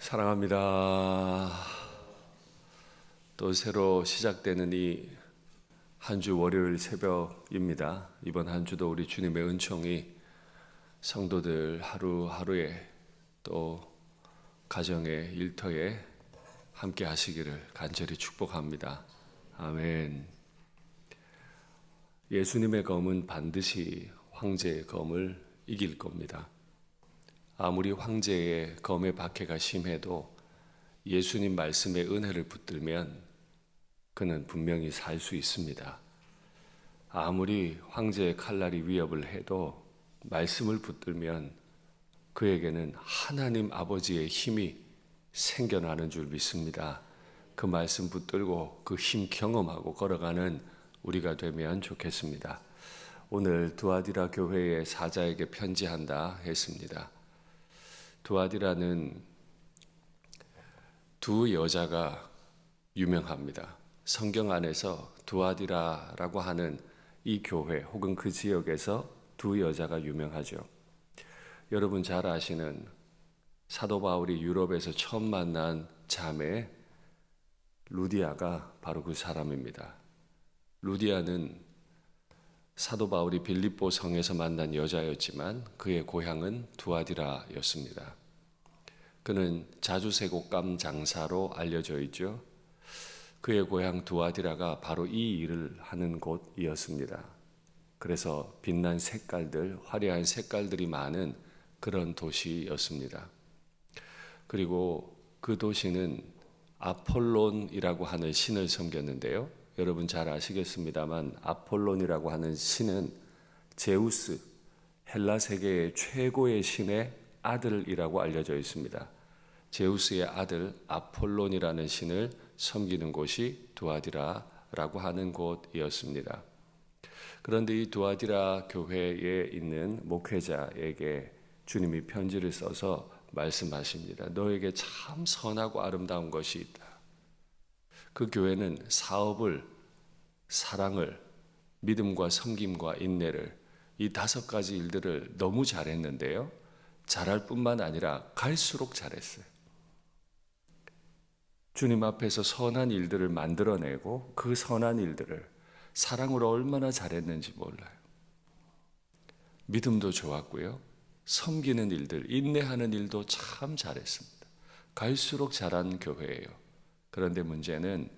사랑합니다. 또 새로 시작되는 이 한 주 월요일 새벽입니다. 이번 한 주도 우리 주님의 은총이 성도들 하루하루에 또 가정의 일터에 함께 하시기를 간절히 축복합니다. 아멘. 예수님의 검은 반드시 황제의 검을 이길 겁니다. 아무리 황제의 검의 박해가 심해도 예수님 말씀의 은혜를 붙들면 그는 분명히 살 수 있습니다. 아무리 황제의 칼날이 위협을 해도 말씀을 붙들면 그에게는 하나님 아버지의 힘이 생겨나는 줄 믿습니다. 그 말씀 붙들고 그 힘 경험하고 걸어가는 우리가 되면 좋겠습니다. 오늘 두아디라 교회의 사자에게 편지한다 했습니다. 두아디라는 두 여자가 유명합니다. 성경 안에서 두아디라라고 하는 이 교회 혹은 그 지역에서 두 여자가 유명하죠. 여러분 잘 아시는 사도 바울이 유럽에서 처음 만난 자매 루디아가 바로 그 사람입니다. 루디아는 사도 바울이 빌립보 성에서 만난 여자였지만 그의 고향은 두아디라였습니다. 그는 자주색옷감 장사로 알려져 있죠. 그의 고향 두아디라가 바로 이 일을 하는 곳이었습니다. 그래서 빛난 색깔들, 화려한 색깔들이 많은 그런 도시였습니다. 그리고 그 도시는 아폴론이라고 하는 신을 섬겼는데요. 여러분 잘 아시겠습니다만 아폴론이라고 하는 신은 제우스, 헬라 세계의 최고의 신의 아들이라고 알려져 있습니다. 제우스의 아들 아폴론이라는 신을 섬기는 곳이 두아디라라고 하는 곳이었습니다. 그런데 이 두아디라 교회에 있는 목회자에게 주님이 편지를 써서 말씀하십니다. 너에게 참 선하고 아름다운 것이 있다. 그 교회는 사업을, 사랑을, 믿음과 섬김과 인내를 이 5가지 일들을 너무 잘했는데요. 잘할 뿐만 아니라 갈수록 잘했어요. 주님 앞에서 선한 일들을 만들어내고 그 선한 일들을 사랑으로 얼마나 잘했는지 몰라요. 믿음도 좋았고요. 섬기는 일들, 인내하는 일도 참 잘했습니다. 갈수록 잘한 교회예요. 그런데 문제는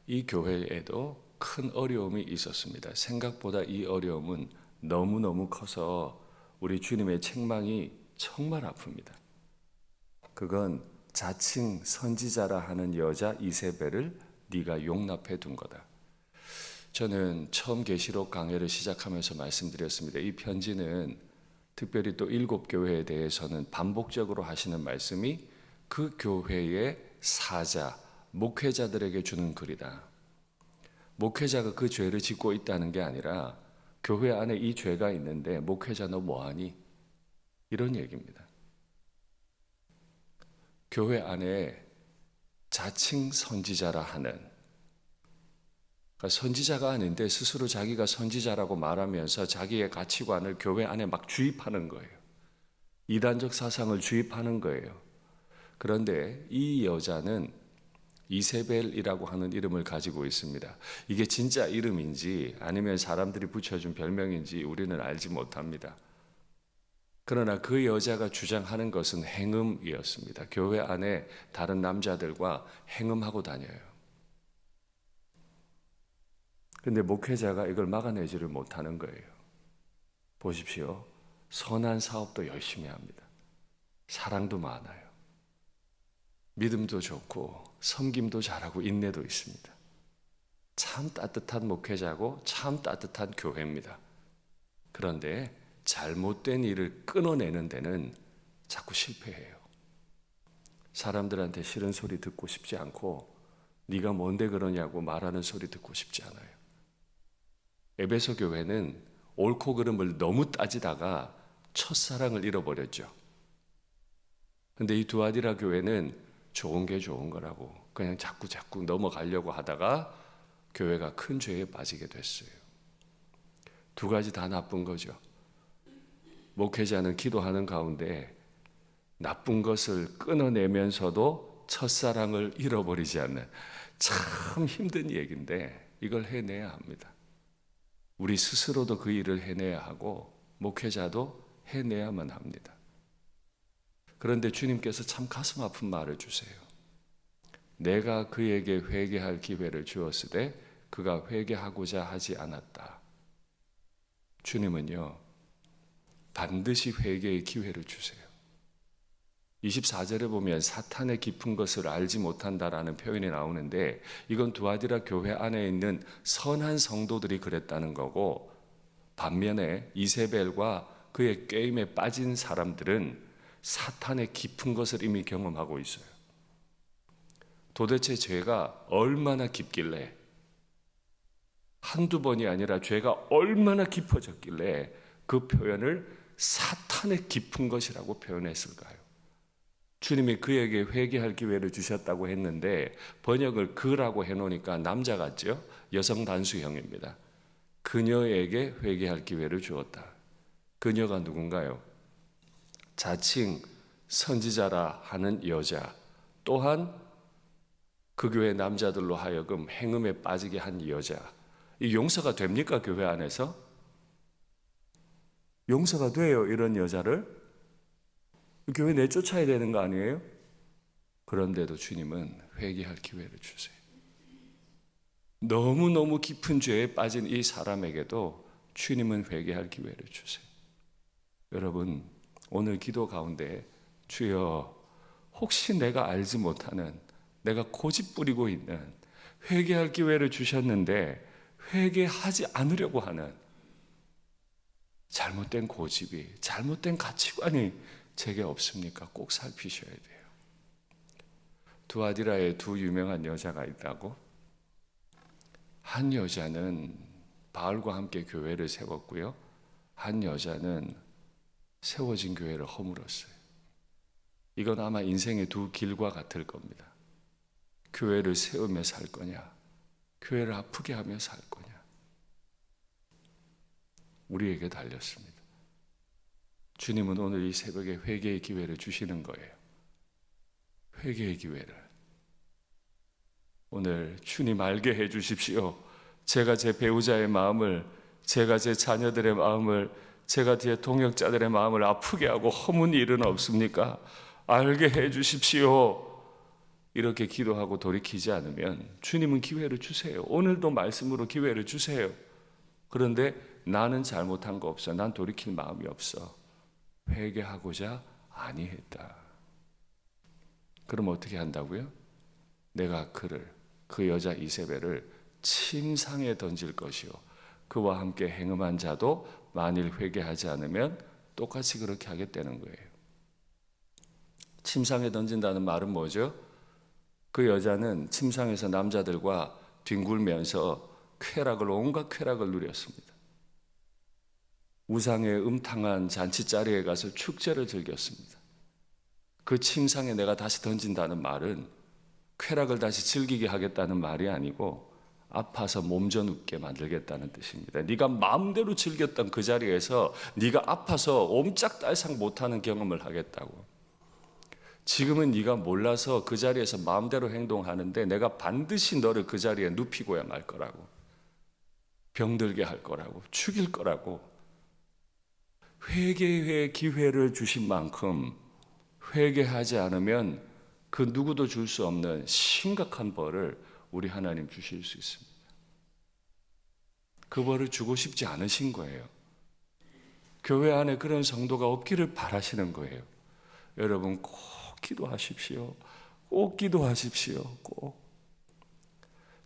이 교회에도 큰 어려움이 있었습니다. 생각보다 이 어려움은 너무너무 커서 우리 주님의 책망이 정말 아픕니다. 그건 자칭 선지자라 하는 여자 이세벨을 네가 용납해 둔 거다. 저는 처음 계시록 강해를 시작하면서 말씀드렸습니다. 이 편지는 특별히 또 7교회에 대해서는 반복적으로 하시는 말씀이 그 교회의 사자, 목회자들에게 주는 글이다. 목회자가 그 죄를 짓고 있다는 게 아니라 교회 안에 이 죄가 있는데 목회자 너 뭐하니? 이런 얘기입니다. 교회 안에 자칭 선지자라 하는, 그러니까 선지자가 아닌데 스스로 자기가 선지자라고 말하면서 자기의 가치관을 교회 안에 막 주입하는 거예요. 이단적 사상을 주입하는 거예요. 그런데 이 여자는 이세벨이라고 하는 이름을 가지고 있습니다. 이게 진짜 이름인지 아니면 사람들이 붙여준 별명인지 우리는 알지 못합니다. 그러나 그 여자가 주장하는 것은 행음이었습니다. 교회 안에 다른 남자들과 행음하고 다녀요. 근데 목회자가 이걸 막아내지를 못하는 거예요. 보십시오. 선한 사업도 열심히 합니다. 사랑도 많아요. 믿음도 좋고 섬김도 잘하고 인내도 있습니다. 참 따뜻한 목회자고 참 따뜻한 교회입니다. 그런데 잘못된 일을 끊어내는 데는 자꾸 실패해요. 사람들한테 싫은 소리 듣고 싶지 않고 네가 뭔데 그러냐고 말하는 소리 듣고 싶지 않아요. 에베소 교회는 옳고 그름을 너무 따지다가 첫사랑을 잃어버렸죠. 근데 이 두아디라 교회는 좋은 게 좋은 거라고 그냥 자꾸 넘어가려고 하다가 교회가 큰 죄에 빠지게 됐어요. 2가지 다 나쁜 거죠. 목회자는 기도하는 가운데 나쁜 것을 끊어내면서도 첫사랑을 잃어버리지 않는, 참 힘든 얘기인데 이걸 해내야 합니다. 우리 스스로도 그 일을 해내야 하고 목회자도 해내야만 합니다. 그런데 주님께서 참 가슴 아픈 말을 주세요. 내가 그에게 회개할 기회를 주었을 때 그가 회개하고자 하지 않았다. 주님은요, 반드시 회개의 기회를 주세요. 24절에 보면 사탄의 깊은 것을 알지 못한다라는 표현이 나오는데, 이건 두아디라 교회 안에 있는 선한 성도들이 그랬다는 거고, 반면에 이세벨과 그의 게임에 빠진 사람들은 사탄의 깊은 것을 이미 경험하고 있어요. 도대체 죄가 얼마나 깊길래, 한두 번이 아니라 죄가 얼마나 깊어졌길래 그 표현을 사탄의 깊은 것이라고 표현했을까요? 주님이 그에게 회개할 기회를 주셨다고 했는데 번역을 그라고 해놓으니까 남자 같죠? 여성 단수형입니다. 그녀에게 회개할 기회를 주었다. 그녀가 누군가요? 자칭 선지자라 하는 여자, 또한 그 교회 남자들로 하여금 행음에 빠지게 한 여자. 이 용서가 됩니까? 교회 안에서? 용서가 돼요, 이런 여자를? 교회 내쫓아야 되는 거 아니에요? 그런데도 주님은 회개할 기회를 주세요. 너무너무 깊은 죄에 빠진 이 사람에게도 주님은 회개할 기회를 주세요. 여러분, 오늘 기도 가운데 주여, 혹시 내가 알지 못하는, 내가 고집 부리고 있는, 회개할 기회를 주셨는데 회개하지 않으려고 하는 잘못된 고집이, 잘못된 가치관이 제게 없습니까? 꼭 살피셔야 돼요. 두아디라에 두 유명한 여자가 있다고? 한 여자는 바알과 함께 교회를 세웠고요, 한 여자는 세워진 교회를 허물었어요. 이건 아마 인생의 두 길과 같을 겁니다. 교회를 세우며 살 거냐, 교회를 아프게 하며 살 거냐. 우리에게 달렸습니다. 주님은 오늘 이 새벽에 회개의 기회를 주시는 거예요. 회개의 기회를. 오늘 주님 알게 해 주십시오. 제가 제 배우자의 마음을, 제가 제 자녀들의 마음을, 제가 제 동역자들의 마음을 아프게 하고 허문 일은 없습니까? 알게 해 주십시오. 이렇게 기도하고 돌이키지 않으면 주님은 기회를 주세요. 오늘도 말씀으로 기회를 주세요. 그런데 나는 잘못한 거 없어. 난 돌이킬 마음이 없어. 회개하고자 아니했다. 그럼 어떻게 한다고요? 내가 그 여자 이세벨을 침상에 던질 것이요, 그와 함께 행음한 자도 만일 회개하지 않으면 똑같이 그렇게 하겠다는 거예요. 침상에 던진다는 말은 뭐죠? 그 여자는 침상에서 남자들과 뒹굴면서 온갖 쾌락을 누렸습니다. 우상의 음탕한 잔치자리에 가서 축제를 즐겼습니다. 그 침상에 내가 다시 던진다는 말은 쾌락을 다시 즐기게 하겠다는 말이 아니고 아파서 몸져 눕게 만들겠다는 뜻입니다. 네가 마음대로 즐겼던 그 자리에서 네가 아파서 옴짝달싹 못하는 경험을 하겠다고. 지금은 네가 몰라서 그 자리에서 마음대로 행동하는데 내가 반드시 너를 그 자리에 눕히고야 말 거라고. 병들게 할 거라고. 죽일 거라고. 회개의 기회를 주신 만큼 회개하지 않으면 그 누구도 줄 수 없는 심각한 벌을 우리 하나님 주실 수 있습니다. 그 벌을 주고 싶지 않으신 거예요. 교회 안에 그런 성도가 없기를 바라시는 거예요. 여러분 꼭 기도하십시오. 꼭 기도하십시오. 꼭.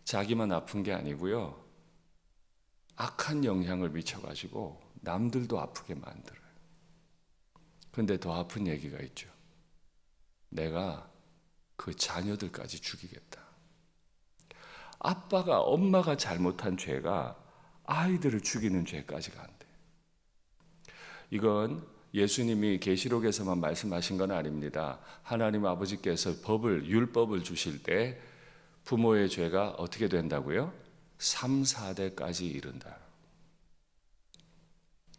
자기만 아픈 게 아니고요, 악한 영향을 미쳐가지고 남들도 아프게 만들어요. 그런데 더 아픈 얘기가 있죠. 내가 그 자녀들까지 죽이겠다. 아빠가, 엄마가 잘못한 죄가 아이들을 죽이는 죄까지 간대. 이건 예수님이 계시록에서만 말씀하신 건 아닙니다. 하나님 아버지께서 율법을 주실 때 부모의 죄가 어떻게 된다고요? 3, 4대까지 이른다.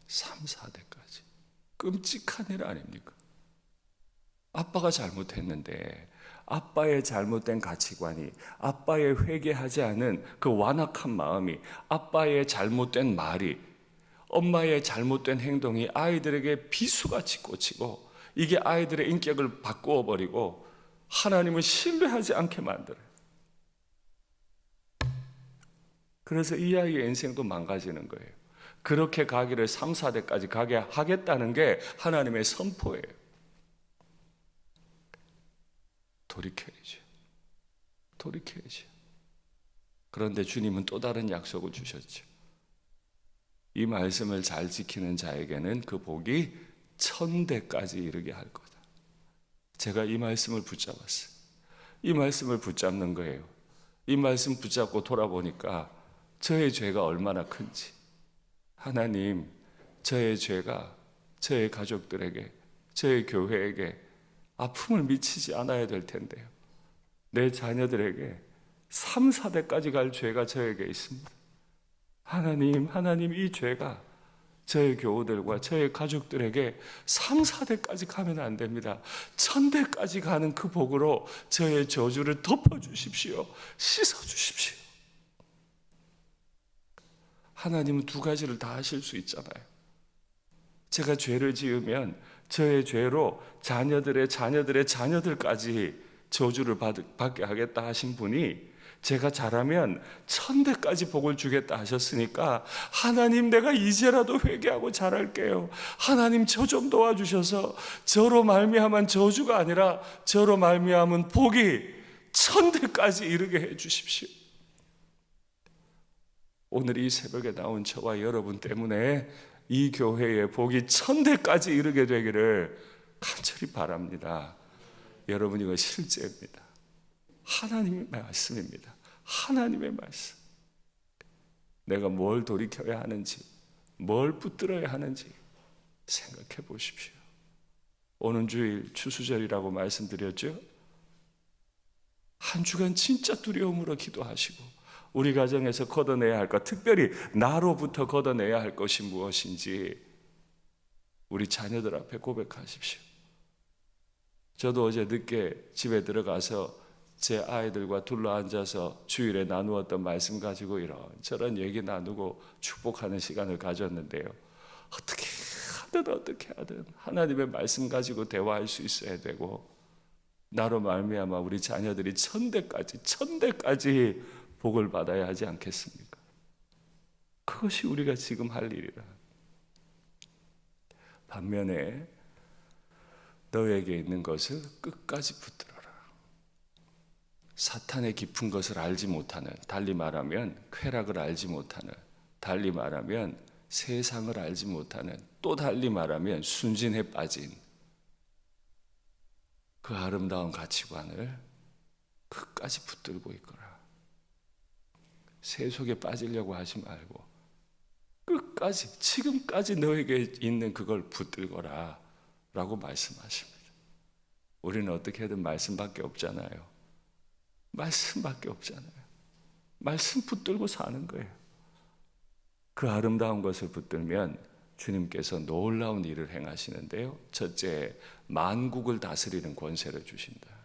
3, 4대까지. 끔찍한 일 아닙니까? 아빠가 잘못했는데 아빠의 잘못된 가치관이, 아빠의 회개하지 않은 그 완악한 마음이, 아빠의 잘못된 말이, 엄마의 잘못된 행동이 아이들에게 비수같이 꽂히고 이게 아이들의 인격을 바꾸어 버리고 하나님을 신뢰하지 않게 만들어요. 그래서 이 아이의 인생도 망가지는 거예요. 그렇게 가기를 3, 4대까지 가게 하겠다는 게 하나님의 선포예요. 돌이켜야죠. 돌이켜야죠. 그런데 주님은 또 다른 약속을 주셨죠. 이 말씀을 잘 지키는 자에게는 그 복이 1000대까지 이르게 할 거다. 제가 이 말씀을 붙잡았어요. 이 말씀을 붙잡는 거예요. 이 말씀 붙잡고 돌아보니까 저의 죄가 얼마나 큰지, 하나님, 저의 죄가 저의 가족들에게, 저의 교회에게 아픔을 미치지 않아야 될 텐데요. 내 자녀들에게 3, 4대까지 갈 죄가 저에게 있습니다. 하나님, 이 죄가 저의 교우들과 저의 가족들에게 3, 4대까지 가면 안 됩니다. 1000대까지 가는 그 복으로 저의 저주를 덮어주십시오. 씻어주십시오. 하나님은 두 가지를 다 하실 수 있잖아요. 제가 죄를 지으면 저의 죄로 자녀들의 자녀들까지 저주를 받게 하겠다 하신 분이 제가 잘하면 1000대까지 복을 주겠다 하셨으니까 하나님, 내가 이제라도 회개하고 잘할게요. 하나님, 저 좀 도와주셔서 저로 말미암은 저주가 아니라 저로 말미암은 복이 1000대까지 이르게 해 주십시오. 오늘 이 새벽에 나온 저와 여러분 때문에 이 교회의 복이 1000대까지 이르게 되기를 간절히 바랍니다. 여러분, 이거 실제입니다. 하나님의 말씀입니다. 하나님의 말씀. 내가 뭘 돌이켜야 하는지, 뭘 붙들어야 하는지 생각해 보십시오. 오는 주일 추수절이라고 말씀드렸죠? 한 주간 진짜 두려움으로 기도하시고 우리 가정에서 걷어내야 할 것, 특별히 나로부터 걷어내야 할 것이 무엇인지 우리 자녀들 앞에 고백하십시오. 저도 어제 늦게 집에 들어가서 제 아이들과 둘러앉아서 주일에 나누었던 말씀 가지고 이런저런 얘기 나누고 축복하는 시간을 가졌는데요. 어떻게 하든 하나님의 말씀 가지고 대화할 수 있어야 되고, 나로 말미암아 우리 자녀들이 1000대까지 복을 받아야 하지 않겠습니까? 그것이 우리가 지금 할 일이라. 반면에 너에게 있는 것을 끝까지 붙들어라. 사탄의 깊은 것을 알지 못하는, 달리 말하면 쾌락을 알지 못하는, 달리 말하면 세상을 알지 못하는, 또 달리 말하면 순진에 빠진 그 아름다운 가치관을 끝까지 붙들고 있거라. 세속에 빠지려고 하지 말고 끝까지, 지금까지 너에게 있는 그걸 붙들거라 라고 말씀하십니다. 우리는 어떻게든 말씀밖에 없잖아요. 말씀밖에 없잖아요. 말씀 붙들고 사는 거예요. 그 아름다운 것을 붙들면 주님께서 놀라운 일을 행하시는데요. 첫째, 만국을 다스리는 권세를 주신다.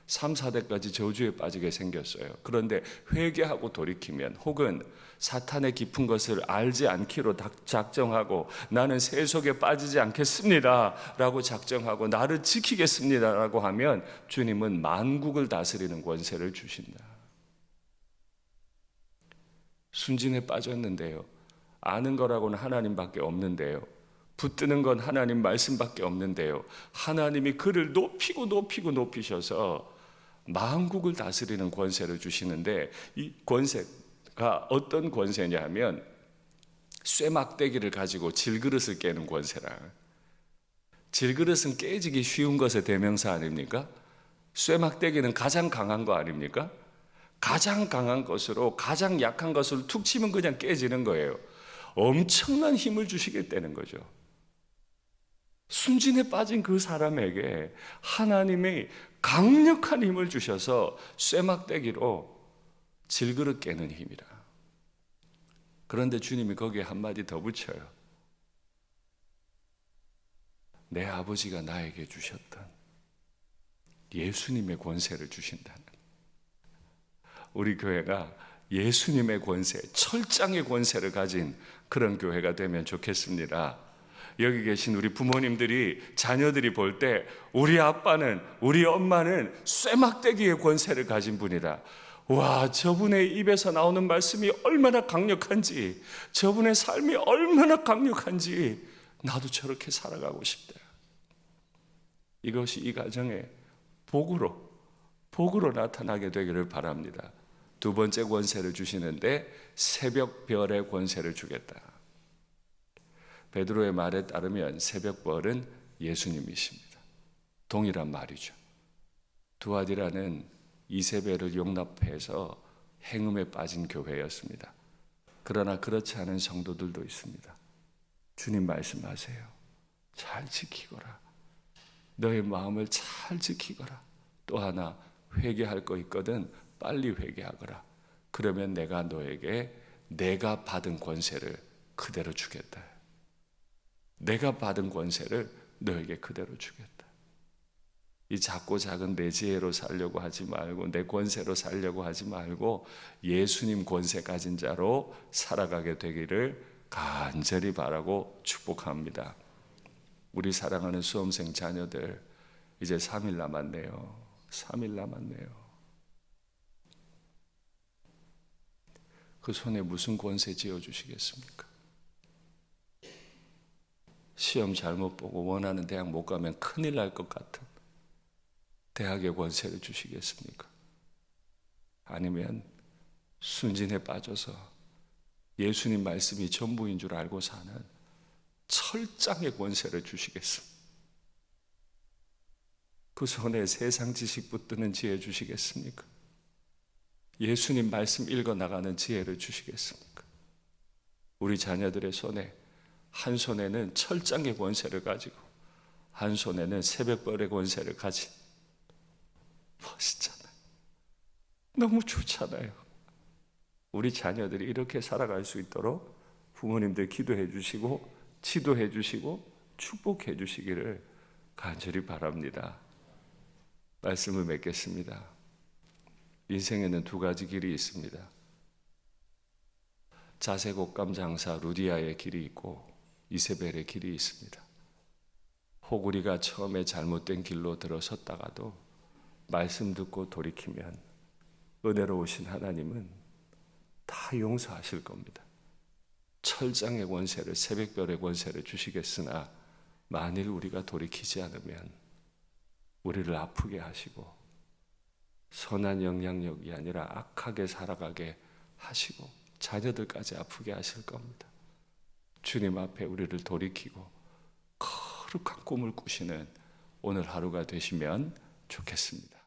3, 4대까지 저주에 빠지게 생겼어요. 그런데 회개하고 돌이키면, 혹은 사탄의 깊은 것을 알지 않기로 작정하고 나는 세속에 빠지지 않겠습니다 라고 작정하고 나를 지키겠습니다 라고 하면 주님은 만국을 다스리는 권세를 주신다. 순진에 빠졌는데요, 아는 거라고는 하나님밖에 없는데요, 붙드는 건 하나님 말씀밖에 없는데요, 하나님이 그를 높이셔서 만국을 다스리는 권세를 주시는데, 이 권세가 어떤 권세냐 하면 쇠막대기를 가지고 질그릇을 깨는 권세라. 질그릇은 깨지기 쉬운 것의 대명사 아닙니까? 쇠막대기는 가장 강한 거 아닙니까? 가장 강한 것으로 가장 약한 것을 툭 치면 그냥 깨지는 거예요. 엄청난 힘을 주시겠다는 거죠. 순진에 빠진 그 사람에게 하나님이 강력한 힘을 주셔서 쇠막대기로 질그릇 깨는 힘이라. 그런데 주님이 거기에 한마디 더 붙여요. 내 아버지가 나에게 주셨던 예수님의 권세를 주신다는, 우리 교회가 예수님의 권세, 철장의 권세를 가진 그런 교회가 되면 좋겠습니다. 여기 계신 우리 부모님들이, 자녀들이 볼 때 우리 아빠는, 우리 엄마는 쇠막대기의 권세를 가진 분이다. 와, 저분의 입에서 나오는 말씀이 얼마나 강력한지, 저분의 삶이 얼마나 강력한지 나도 저렇게 살아가고 싶다. 이것이 이 가정의 복으로 나타나게 되기를 바랍니다. 두 번째 권세를 주시는데 새벽별의 권세를 주겠다. 베드로의 말에 따르면 새벽별은 예수님이십니다. 동일한 말이죠. 두아디라는 이세벨을 용납해서 행음에 빠진 교회였습니다. 그러나 그렇지 않은 성도들도 있습니다. 주님 말씀하세요. 잘 지키거라. 너의 마음을 잘 지키거라. 또 하나 회개할 거 있거든 빨리 회개하거라. 그러면 내가 너에게 내가 받은 권세를 그대로 주겠다. 내가 받은 권세를 너에게 그대로 주겠다. 이 작고 작은 내 지혜로 살려고 하지 말고, 내 권세로 살려고 하지 말고 예수님 권세 가진 자로 살아가게 되기를 간절히 바라고 축복합니다. 우리 사랑하는 수험생 자녀들, 이제 3일 남았네요. 3일 남았네요. 그 손에 무슨 권세 지어주시겠습니까? 시험 잘못 보고 원하는 대학 못 가면 큰일 날 것 같은 대학의 권세를 주시겠습니까? 아니면 순진에 빠져서 예수님 말씀이 전부인 줄 알고 사는 철장의 권세를 주시겠습니까? 그 손에 세상 지식 붙드는 지혜 주시겠습니까? 예수님 말씀 읽어 나가는 지혜를 주시겠습니까? 우리 자녀들의 손에, 한 손에는 철장의 권세를 가지고 한 손에는 새벽별의 권세를 가진, 멋있잖아요. 너무 좋잖아요. 우리 자녀들이 이렇게 살아갈 수 있도록 부모님들 기도해 주시고 지도해 주시고 축복해 주시기를 간절히 바랍니다. 말씀을 맺겠습니다. 인생에는 두 가지 길이 있습니다. 자색 옷감 장사 루디아의 길이 있고 이세벨의 길이 있습니다. 혹 우리가 처음에 잘못된 길로 들어섰다가도 말씀 듣고 돌이키면 은혜로우신 하나님은 다 용서하실 겁니다. 철장의 권세를, 새벽별의 권세를 주시겠으나 만일 우리가 돌이키지 않으면 우리를 아프게 하시고 선한 영향력이 아니라 악하게 살아가게 하시고 자녀들까지 아프게 하실 겁니다. 주님 앞에 우리를 돌이키고 거룩한 꿈을 꾸시는 오늘 하루가 되시면 좋겠습니다.